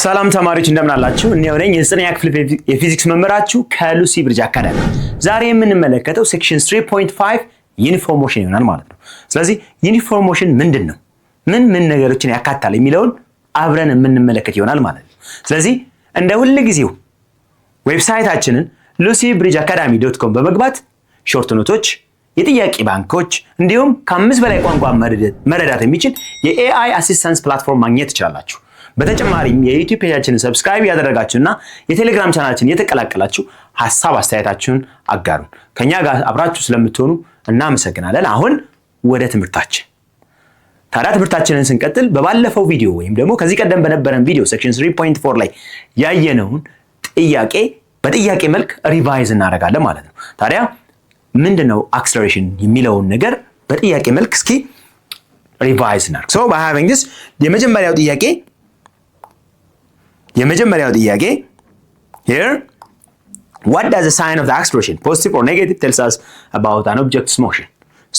ሰላም ተማሪዎች እንደምን አላችሁ? እኔ ነኝ የዘጠነኛ ክፍል የፊዚክስ መምህራችሁ ከሉሲ ብሪጅ አካዳሚ። ዛሬ የምንመለከተው ሴክሽን 3.5 ዩኒፎርም ሞሽን ይሆናል ማለት ነው። ስለዚህ ዩኒፎርም ሞሽን ምንድን ነው? ምን ነገሮችን ያካትታል የሚለውን አብረን የምንመለከት ይሆናል ማለት ነው። ስለዚህ እንደ ሁል ጊዜው ዌብሳይታችንን lucybridgeacademy.com በመግባት ሾርት ኖቶች፣ የጥያቄ ባንኮች እንዲሁም ከ5 በላይ ቋንቋ መረዳት የሚችል የኤአይ አሲስታንስ ፕላትፎርም ማግኘት ትችላላችሁ። በተጨማሪም የዩቲዩብ ፔጃችንን ሰብስክራይብ ያደረጋችሁና የቴሌግራም ቻናላችንን የተቀላቀላችሁ ሐሳብ አስተያየታችሁን አጋሩን። ከኛ ጋር አብራችሁ ስለምትሆኑ እናመሰግናለን። አሁን ወደ ትምህርታችን። ታዲያ ትምህርታችንን ስንቀጥል በባለፈው ቪዲዮ ወይም ደግሞ ከዚህ ቀደም በነበረን ቪዲዮ ሴክሽን 3.4 ላይ ያየነውን ጥያቄ በጥያቄ መልክ ሪቫይዝ እናደርጋለን ማለት ነው። ታዲያ ምንድነው አክሰለሬሽን የሚለውን ነገር በጥያቄ መልክ እስኪ ሪቫይዝ እናድርግ። ሶ by having this የመጀመሪያው ጥያቄ here, what does the sign of the acceleration, positive or negative, tells us about an object's motion?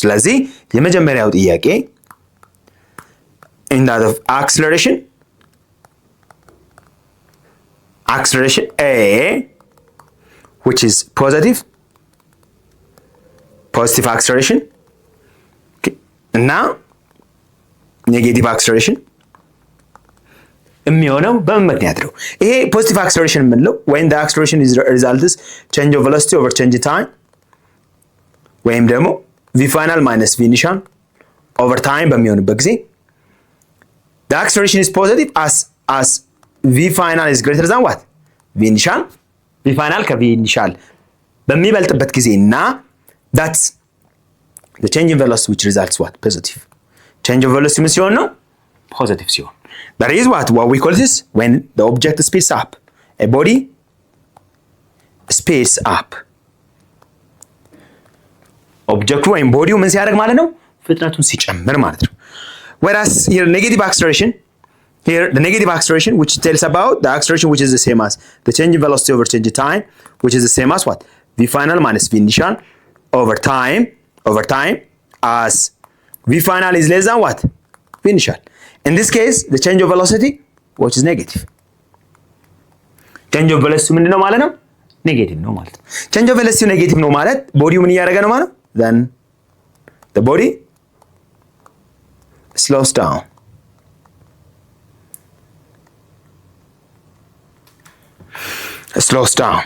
ስለዚህ የመጀመሪያው ጥያቄ in that of acceleration A, which is positive acceleration, okay, and now negative acceleration የሚሆነው በምን ምክንያት ነው? ይሄ ፖዚቲቭ አክሰለሬሽን የምንለው when the acceleration is results change of velocity over change in time ወይም ደግሞ v final minus v initial over time በሚሆንበት ጊዜ the acceleration is positive as v final is greater than what? v initial v final ከv initial በሚበልጥበት ጊዜ እና that's the change in velocity which results what? Positive. change of velocity ምን ሲሆን ነው? positive ሲሆን. That is what we call this when the object speeds up. A body speeds up. Object ወይም ቦዲው ምን ሲያደርግ ማለት ነው? ፍጥነቱን ሲጨምር ማለት ነው። Whereas here the negative acceleration which tells about the acceleration which is the same as the change in velocity over change in time, which is the same as what? V final minus V initial over time as V final is less than what? V initial. In this case, the change of velocity, which is negative. Change of velocity ምንድነው ማለት ነው? ኔጌቲቭ ነው ማለት ነው። Change of velocity ኔጌቲቭ ነው ማለት ቦዲው ምን እያደረገ ነው ማለት? Then the body slows down. Slows down.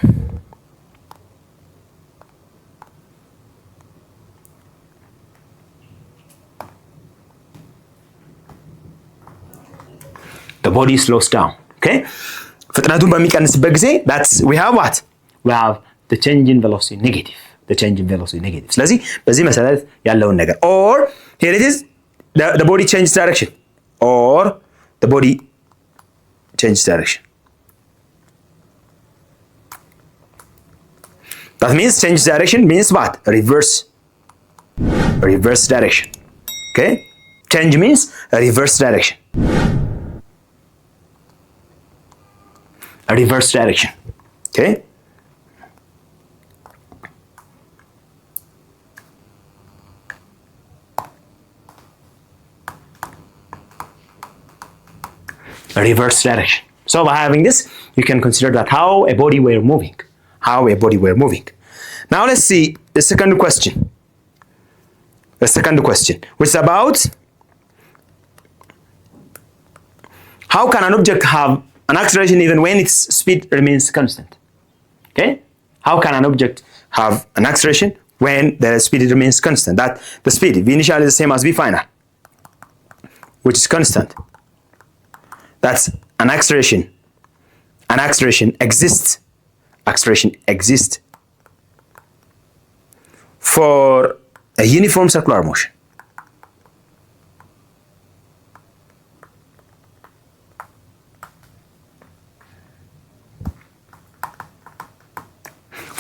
The body slows down. Okay? ፍጥነቱን በሚቀንስበት ጊዜ we have what? We have the change in velocity negative. The change in velocity negative. ስለዚህ በዚህ መሰረት ያለውን ነገር or here it is the body changes direction or the body changes direction. That means change direction means what? Reverse direction. Okay? Change means reverse direction. A reverse direction. Okay? A reverse direction. So by having this, you can consider that how a body were moving. Now let's see the second question. Which is about how can an object have an acceleration even when its speed remains constant? Okay? How can an object have an acceleration when the speed remains constant? That the speed v initial is the same as v final, which is constant. That's an acceleration. An acceleration exists for a uniform circular motion.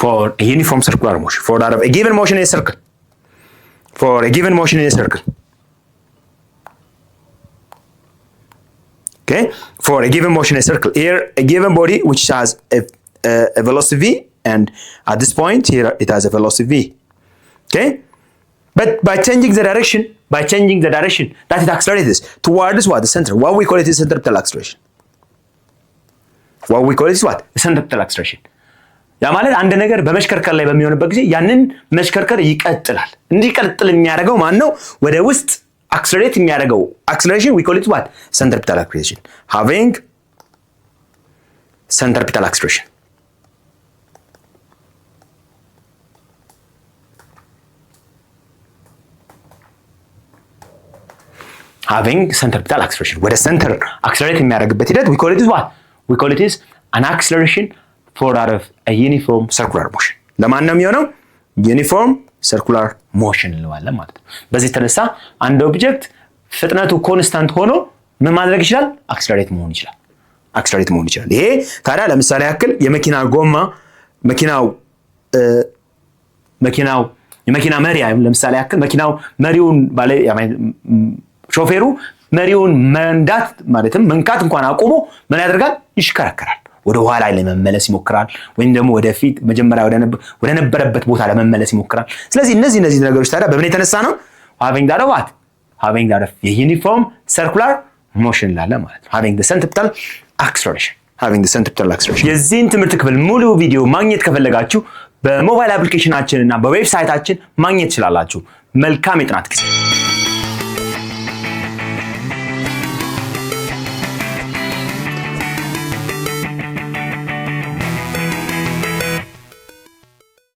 For a uniform circular motion, for that of a given motion in a circle. Okay, for a given motion in a circle. Here, a given body which has a velocity v, and at this point here it has a velocity v. Okay, but by changing the direction, that it accelerates towards what? The center. What we call it is centripetal acceleration. what we call it is what centripetal acceleration ያ ማለት አንድ ነገር በመሽከርከር ላይ በሚሆንበት ጊዜ ያንን መሽከርከር ይቀጥላል እንዲቀጥል የሚያደርገው ማን ነው ወደ ውስጥ accelerate የሚያደርገው acceleration we call it what centripetal acceleration having centripetal acceleration having centripetal acceleration ወደ center accelerate የሚያደርግበት ሂደት we call it is what we call it is an acceleration for out of a uniform circular motion ለማን ነው የሚሆነው uniform circular motion እንለዋለን ማለት ነው በዚህ ተነሳ አንድ ኦብጀክት ፍጥነቱ ኮንስታንት ሆኖ ምን ማድረግ ይችላል accelerate መሆን ይችላል ይሄ ታዲያ ለምሳሌ ያክል የመኪና ጎማ የመኪና መሪ ለምሳሌ ያክል መኪናው መሪውን ባለ ሾፌሩ መሪውን መንዳት ማለትም መንካት እንኳን አቆሞ ምን ያደርጋል ይሽከረከራል ወደ ኋላ ለመመለስ ይሞክራል ወይም ደግሞ ወደፊት መጀመሪያ ወደ ነበረበት ቦታ ለመመለስ ይሞክራል ስለዚህ እነዚህ ነገሮች ታዲያ በምን የተነሳ ነው having that uniform circular motion ላለ ማለት ነው having the centripetal acceleration የዚህን ትምህርት ክፍል ሙሉ ቪዲዮ ማግኘት ከፈለጋችሁ በሞባይል አፕሊኬሽናችን እና በዌብሳይታችን ማግኘት ትችላላችሁ መልካም የጥናት ጊዜ